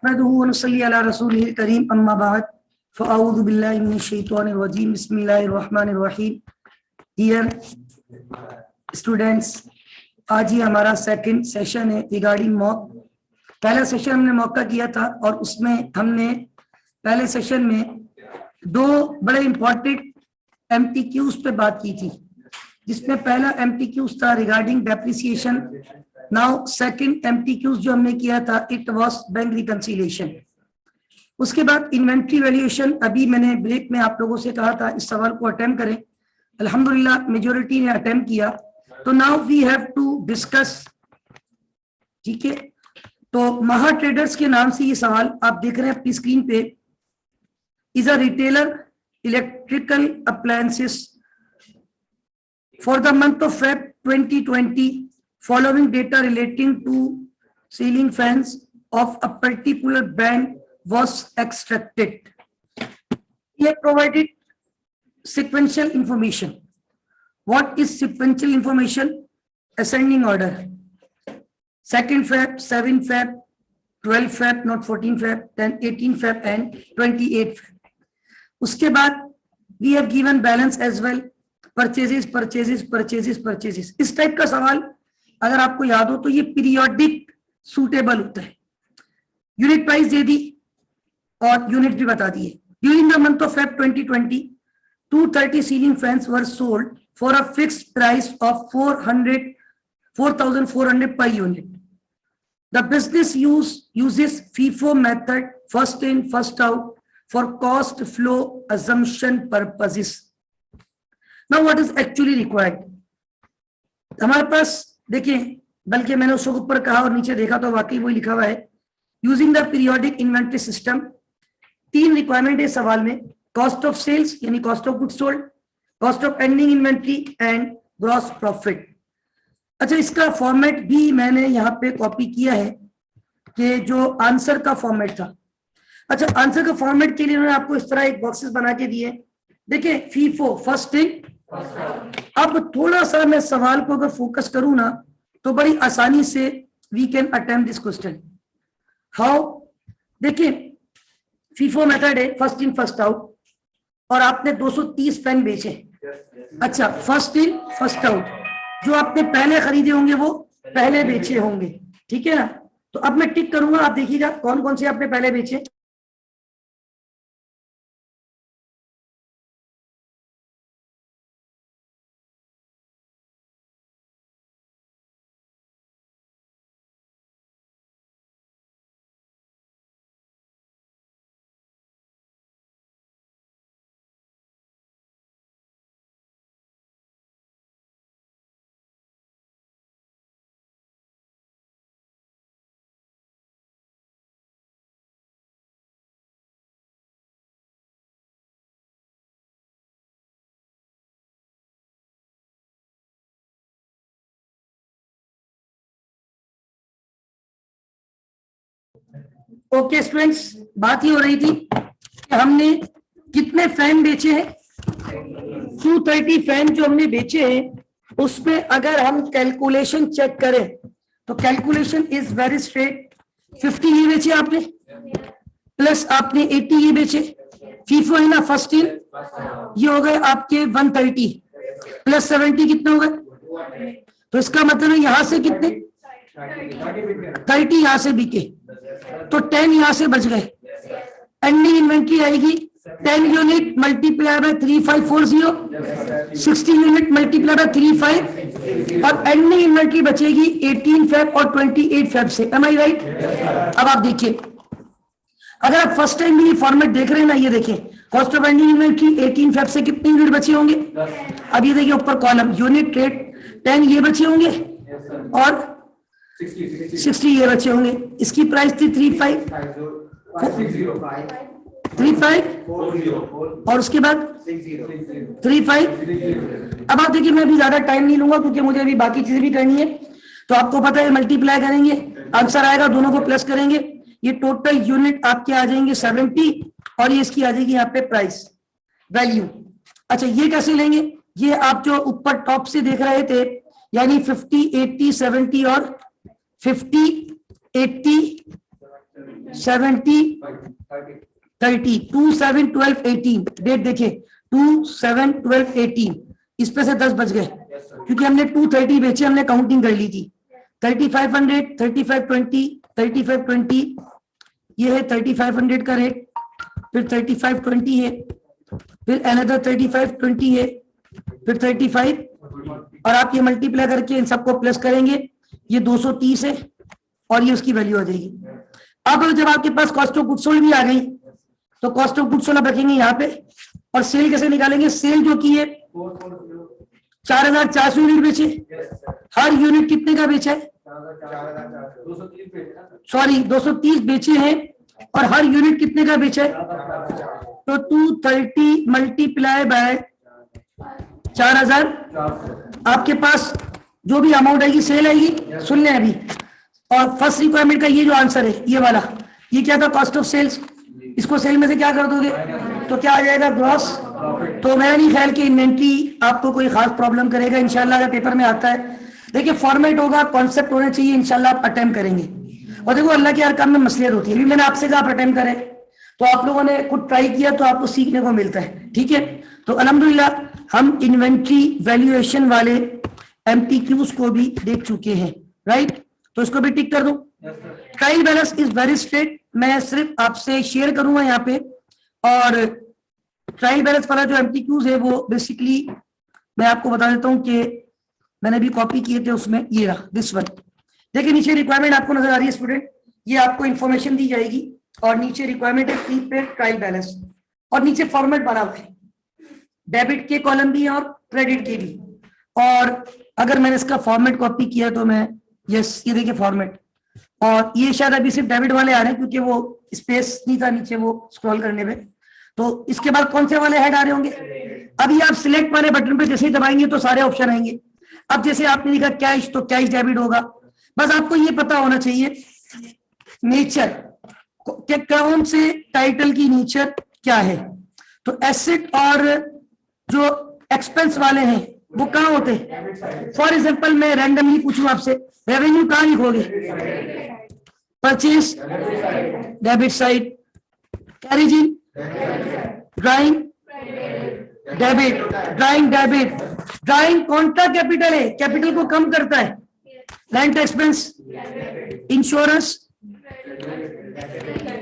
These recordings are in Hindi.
नहमदुहु व नसल्ली अला रसूलिहिल करीम अम्मा बाद फ़अऊज़ु बिल्लाहि मिनश शैतानिर रजीम बिस्मिल्लाहिर रहमानिर रहीम। डियर स्टूडेंट्स, आज ही हमारा सेकंड सेशन है रिगार्डिंग मॉक। पहला सेशन हमने मॉक का किया था और उसमें हमने पहले सेशन में दो बड़े इंपॉर्टेंट एमटीक्यूज पे बात की थी, जिसमें पहला एमटीक्यूज था रिगार्डिंग डेप्रिसिएशन। नाउ सेकंड एमटीक्यूज जो हमने किया था इट वाज बैंक रिकंसिलिएशन। उसके बाद इन्वेंट्री वैल्यूएशन। अभी मैंने ब्रेक में आप लोगों से कहा था इस सवाल को अटेम्प्ट करें, अल्हम्दुलिल्लाह मेजॉरिटी ने अटेम्प्ट किया। तो now we have to discuss, ठीक है। तो महा ट्रेडर्स के नाम से ये सवाल आप देख रहे हैं अपनी स्क्रीन पे। Is a retailer electrical appliances for the month of Feb 2020 following data relating to ceiling fans of a particular brand was extracted. We have provided sequential information. What is sequential information? Ascending order. 2nd Feb, 7 Feb, 12 Feb, not 14 Feb, then 18 Feb and 28 Feb. उसके बाद we have given balance as well. Purchases. इस टाइप का सवाल अगर आपको याद हो तो ये पीरियोडिक सूटेबल होता है। यूनिट प्राइस दे दी और यूनिट भी बता दिए। During the month of Feb 2020 230 ceiling fans were sold for a fixed price of 4,400 per unit. The business uses FIFO method, first in first out, for cost flow assumption purposes. Now what is actually required? हमारे पास देखिए, बल्कि मैंने उसको ऊपर कहा और नीचे देखा तो वाकई वही लिखा हुआ है। Using the periodic inventory system, 3 requirement है सवाल में। कॉस्ट ऑफ सेल्स यानी cost of goods sold, cost of ending inventory and gross profit. अच्छा, इसका फॉर्मेट भी मैंने यहाँ पे कॉपी किया है कि जो आंसर का फॉर्मेट था। अच्छा, आंसर का फॉर्मेट के लिए उन्होंने आपको इस तरह एक बॉक्सेस बना के दिए। देखिए, फीफो फर्स्ट इन। अब थोड़ा सा मैं सवाल को अगर फोकस करूं ना तो बड़ी आसानी से we can attempt this question. How? देखिए, फीफो मेथड है फर्स्ट इन फर्स्ट आउट और आपने 230 फैन बेचे। अच्छा, फर्स्ट इन फर्स्ट आउट, जो आपने पहले खरीदे होंगे वो पहले बेचे होंगे, ठीक है ना। तो अब मैं टिक करूंगा, आप देखिएगा कौन कौन से आपने पहले बेचे। ओके स्टूडेंट्स, बात ही हो रही थी कि हमने कितने फैन बेचे हैं। 230 फैन जो हमने बेचे हैं उसमें अगर हम कैलकुलेशन चेक करें तो कैलकुलेशन इज वेरी स्ट्रेट। 50 ये बेचे आपने, प्लस आपने 80 ये बेचे। फीफो है ना फर्स्ट इन, ये हो गए आपके 130 प्लस 70 कितने हो गए। तो इसका मतलब है यहां से कितने 30 यहां से बिके तो 10 यहां से बच गए। एंडिंग इन्वेंट्री आएगी 10 unit multiply by 3540, 60 unit multiply by 35 और एंडिंग इन्वेंट्री बचेगी 18 फेब और 28 फेब से। एम आई राइट? अब आप देखिए, अगर आप फर्स्ट टाइम भी फॉर्मेट देख रहे हैं ना, ये देखिए cost of ending inventory 18 Feb से कितने यूनिट बचे होंगे। अब ये देखिए ऊपर कॉलम यूनिट रेट 10 ये बचे होंगे और 60 ये बचे होंगे। इसकी प्राइस थी 35 और उसके बाद 35। अब आप देखिए, मैं भी ज्यादा टाइम नहीं लूंगा क्योंकि मुझे अभी बाकी चीजें भी करनी है। तो आपको पता है मल्टीप्लाई करेंगे, आंसर आएगा, दोनों को प्लस करेंगे, ये टोटल यूनिट आपके आ जाएंगे 70 और ये इसकी आ जाएगी यहाँ पे प्राइस वैल्यू। अच्छा, ये कैसे लेंगे? ये आप जो ऊपर टॉप से देख रहे थे यानी 50, 80, 70 और 50, 80 70 30 2 7 12 18 डेट देखिए 2 7 12 18 इस पे से 10 बच गए क्योंकि हमने 230 बेचे, हमने काउंटिंग कर ली थी। 3500 3520 3520 ये है 3500 का रेट, फिर 3520 है, फिर अनदर 3520 है, फिर 35 और आप ये मल्टीप्लाई करके इन सबको प्लस करेंगे, ये 230 है और ये उसकी वैल्यू आ जाएगी। अब जब आपके पास कॉस्ट ऑफ गुड्स सोल्ड भी आ गई तो कॉस्ट ऑफ गुड्स सोल्ड रखेंगे यहाँ पे और सेल कैसे निकालेंगे। सेल जो की है 4400 यूनिट बेचे, हर यूनिट कितने का बेचा है, सॉरी 230 बेचे हैं और हर यूनिट कितने का बेचा है, तो 230 मल्टीप्लाई बाय 4000 आपके पास जो भी अमाउंट आएगी सेल आएगी। सुन लें अभी, और फर्स्ट रिक्वायरमेंट का ये जो आंसर है ये वाला, ये क्या था, कॉस्ट ऑफ सेल्स, इसको सेल में से क्या कर दोगे तो क्या आ जाएगा, ग्रॉस। तो मेरा नहीं ख्याल कि इन्वेंट्री आपको कोई खास प्रॉब्लम करेगा, इंशाल्लाह अगर पेपर में आता है। देखिए फॉर्मेट होगा, कॉन्सेप्ट होना चाहिए, इंशाल्लाह आप अटेम्प्ट करेंगे। और देखो अल्लाह के हर काम में मसलियत होती है, अभी मैंने आपसे कहा आप अटेम्प्ट करें तो आप लोगों ने खुद ट्राई किया तो आपको सीखने को मिलता है, ठीक है। तो अल्हम्दुलिल्लाह हम इन्वेंट्री वैल्यूएशन वाले एमटीक्यूज को भी देख चुके हैं, राइट। तो इसको भी टिक कर दो। Trial balance is very straight, मैं सिर्फ आपसे शेयर करूंगा यहाँ पे। और ट्रायल बैलेंस वाला जो एमटीक्यूज है वो बेसिकली मैं आपको बता देता हूँ कि मैंने भी कॉपी किए थे, उसमें ये रहा दिस वन। देखिए नीचे रिक्वायरमेंट आपको नजर आ रही है स्टूडेंट, ये आपको इंफॉर्मेशन दी जाएगी और नीचे रिक्वायरमेंट है प्रीपेड ट्रायल बैलेंस और नीचे फॉर्मेट बना हुआ है, डेबिट के कॉलम भी और क्रेडिट के भी। और अगर मैंने इसका फॉर्मेट कॉपी किया तो मैं यस, ये देखिए फॉर्मेट, और ये शायद अभी सिर्फ डेबिट वाले आ रहे हैं क्योंकि वो स्पेस नहीं था नीचे वो स्क्रॉल करने में। तो इसके बाद कौन से वाले हेड आ रहे होंगे, अभी आप सिलेक्ट वाले बटन पे जैसे ही दबाएंगे तो सारे ऑप्शन आएंगे। अब जैसे आपने लिखा कैश तो कैश डेबिट होगा। बस आपको ये पता होना चाहिए नेचर, कौन से टाइटल की नेचर क्या है। तो एसेट और जो एक्सपेंस वाले हैं वो कहाँ होते हैं। फॉर एग्जाम्पल मैं रैंडमली पूछूं आपसे, रेवेन्यू कहाँ लिखोगे, purchase debit side, carriage in drawing debit, drawing debit, drawing कौन सा कैपिटल है, कैपिटल को कम करता है, रेंट एक्सपेंस, इंश्योरेंस,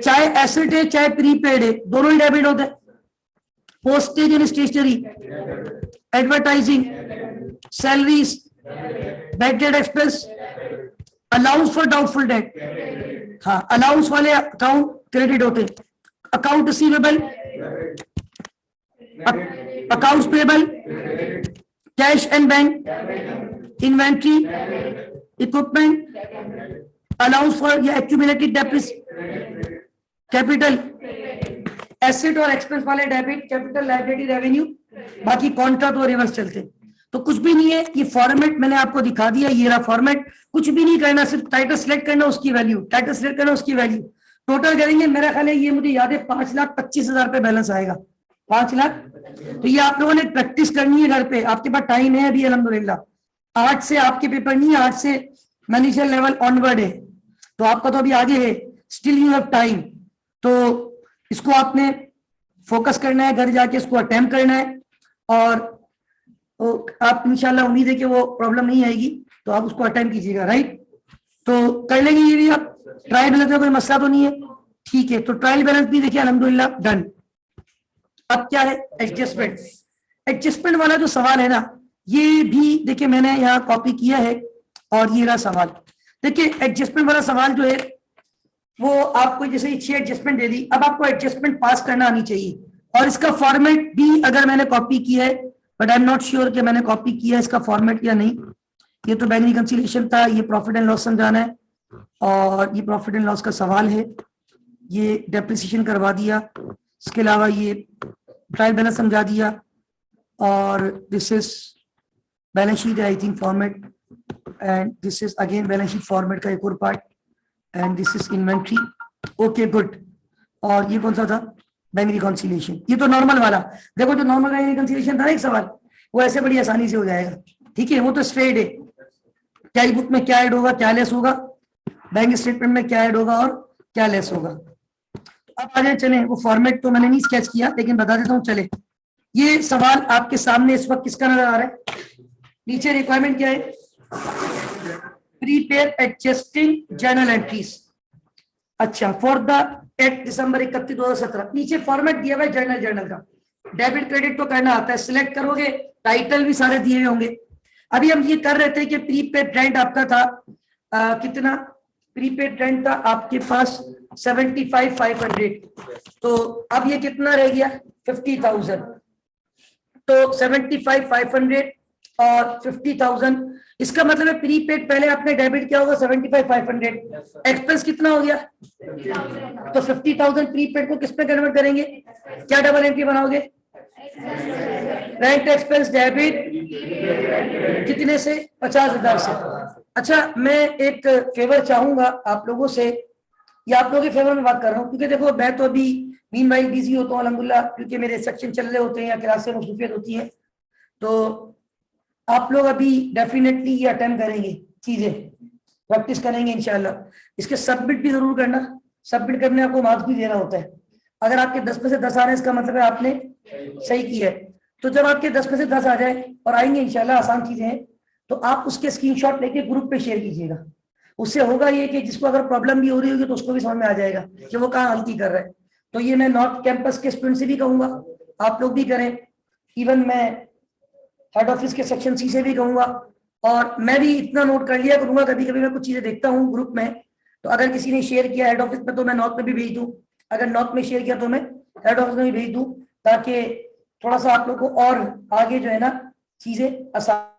चाहे एसेट है चाहे प्रीपेड है दोनों ही डेबिट होते हैं, postage and stationery, advertising, salaries, bad debt expense, allowance for doubtful debt, हाँ अलाउंस वाले अकाउंट क्रेडिट होते हैं, account receivable, accounts payable, cash and bank, inventory, equipment, allowance for या एक्यूमुलेटेड डेप्ट, कैपिटल, एसेट और एक्सपेंस वाले डेबिट, कैपिटल, लायबिलिटी, रेवेन्यू, बाकी कॉन्ट्रैक्ट और रिवर्स चलते हैं। तो कुछ भी नहीं है, ये फॉर्मेट मैंने आपको दिखा दिया, ये रहा फॉर्मेट, कुछ भी नहीं करना, सिर्फ टाइटल सिलेक्ट करना, उसकी वैल्यू, टाइटल सिलेक्ट करना, उसकी वैल्यू, टोटल करेंगे। मेरा ख्याल है ये मुझे याद है 5,25,000 पे बैलेंस आएगा, 5 लाख। तो ये आप लोगों ने प्रैक्टिस करनी है घर पे, आपके पास टाइम है अभी अल्हम्दुलिल्लाह। 8 से आपके पेपर नहीं है, 8 से मैनेजर लेवल ऑनवर्ड है, तो आपका तो अभी आगे है, स्टिल यू हैव टाइम। तो इसको आपने फोकस करना है, घर जाके इसको अटेम्प्ट करना है और आप इंशाल्लाह उम्मीद है कि वो प्रॉब्लम नहीं आएगी, तो आप उसको अटेम्प्ट कीजिएगा, राइट। तो कर लेंगे ये भी आप, ट्रायल बैलेंस में कोई मसला तो नहीं है, ठीक है। तो ट्रायल बैलेंस भी देखिए अल्हम्दुलिल्लाह डन। अब क्या है, एडजस्टमेंट। एडजस्टमेंट वाला जो सवाल है ना, ये भी देखिए मैंने यहाँ कॉपी किया है और ये रहा सवाल। देखिए एडजस्टमेंट वाला सवाल जो है वो आपको जैसे 6 एडजस्टमेंट दे दी, अब आपको एडजस्टमेंट पास करना आनी चाहिए। और इसका फॉर्मेट भी अगर मैंने कॉपी किया है, but I am not sure कि मैंने कॉपी किया है इसका फॉर्मेट या नहीं। ये तो बैंक रिकंसिलिएशन था, ये प्रॉफिट एंड लॉस समझाना है और ये प्रॉफिट एंड लॉस का सवाल है, ये डेप्रिसिएशन करवा दिया, इसके अलावा ये ट्रायल बैलेंस समझा दिया और this is balance sheet I think format, and this is again balance sheet format का एक और part, and this is inventory. Okay good. और ये कौन सा था, बैंक रिकंसिलिएशन। ये तो नॉर्मल वाला, देखो जो नॉर्मल बैंक रिकंसिलिएशन था ना एक सवाल, वो ऐसे बड़ी आसानी से हो जाएगा, ठीक है। वो तो स्ट्रेट है, कैश बुक में क्या ऐड होगा, क्या लेस होगा, बैंक स्टेटमेंट में क्या ऐड होगा और क्या लेस होगा। अब आगे चले, वो फॉर्मेट तो मैंने नहीं स्केच किया लेकिन बता देता हूँ। चले, ये सवाल आपके सामने इस वक्त किसका नजर आ रहा है? नीचे रिक्वायरमेंट क्या है? Prepare adjusting journal entries. अच्छा, फॉर द 8 दिसंबर 31/2017। नीचे फॉर्मेट दिया हुआ है जर्नल का। डेबिट क्रेडिट तो करना आता है, सिलेक्ट करोगे, टाइटल भी सारे दिए हुए होंगे। अभी हम ये कर रहे थे कि प्रीपेड रेंट आपका था कितना? प्रीपेड रेंट था आपके पास 75,500। तो अब ये कितना रह गया? 50,000। तो 75,500 और 50,000, इसका मतलब है प्रीपेड पहले आपने डेबिट किया होगा 75,500, एक्सपेंस कितना हो गया? तो 50,000 प्रीपेड को किस पे कन्वर्ट करेंगे? क्या डबल एंट्री बनाओगे? रेंट एक्सपेंस डेबिट कितने से? 50,000 से। अच्छा, मैं एक फेवर चाहूंगा आप लोगों से, या आप लोगों के फेवर में बात कर रहा हूँ, क्योंकि देखो मैं तो अभी मीनवाइल बिजी होता हूँ अल्हम्दुलिल्लाह, क्योंकि मेरे सेक्शन चल रहे होते हैं या क्लासें मसरूफियत होती है। तो आप लोग अभी डेफिनेटली ये अटेम्प्ट करेंगे, चीजें प्रैक्टिस करेंगे इंशाल्लाह। इसके सबमिट भी जरूर करना, सबमिट करने आपको मार्क्स भी देना होता है। अगर आपके 10 में से 10 आ रहे हैं इसका मतलब है आपने सही किया है। तो जब आपके 10 में से 10 आ जाए, और आएंगे इंशाल्लाह, आसान चीजें हैं, तो आप उसके स्क्रीनशॉट लेके ग्रुप पे शेयर कीजिएगा। उससे होगा ये कि जिसको अगर प्रॉब्लम भी हो रही होगी तो उसको भी समझ में आ जाएगा कि वो कहाँ गलती कर रहा है। तो ये मैं नॉर्थ कैंपस के स्टूडेंट से भी कहूंगा, आप लोग भी करें। इवन मैं हेड ऑफिस के सेक्शन सी से भी कहूंगा, और मैं भी इतना नोट कर लिया करूंगा, कभी कभी मैं कुछ चीजें देखता हूँ ग्रुप में, तो अगर किसी ने शेयर किया हेड ऑफिस में तो मैं नॉर्थ में भी भेज दूं, अगर नॉर्थ में शेयर किया तो मैं हेड ऑफिस में भी भेज दूं, ताकि थोड़ा सा आप लोग को और आगे जो है ना चीजें आसान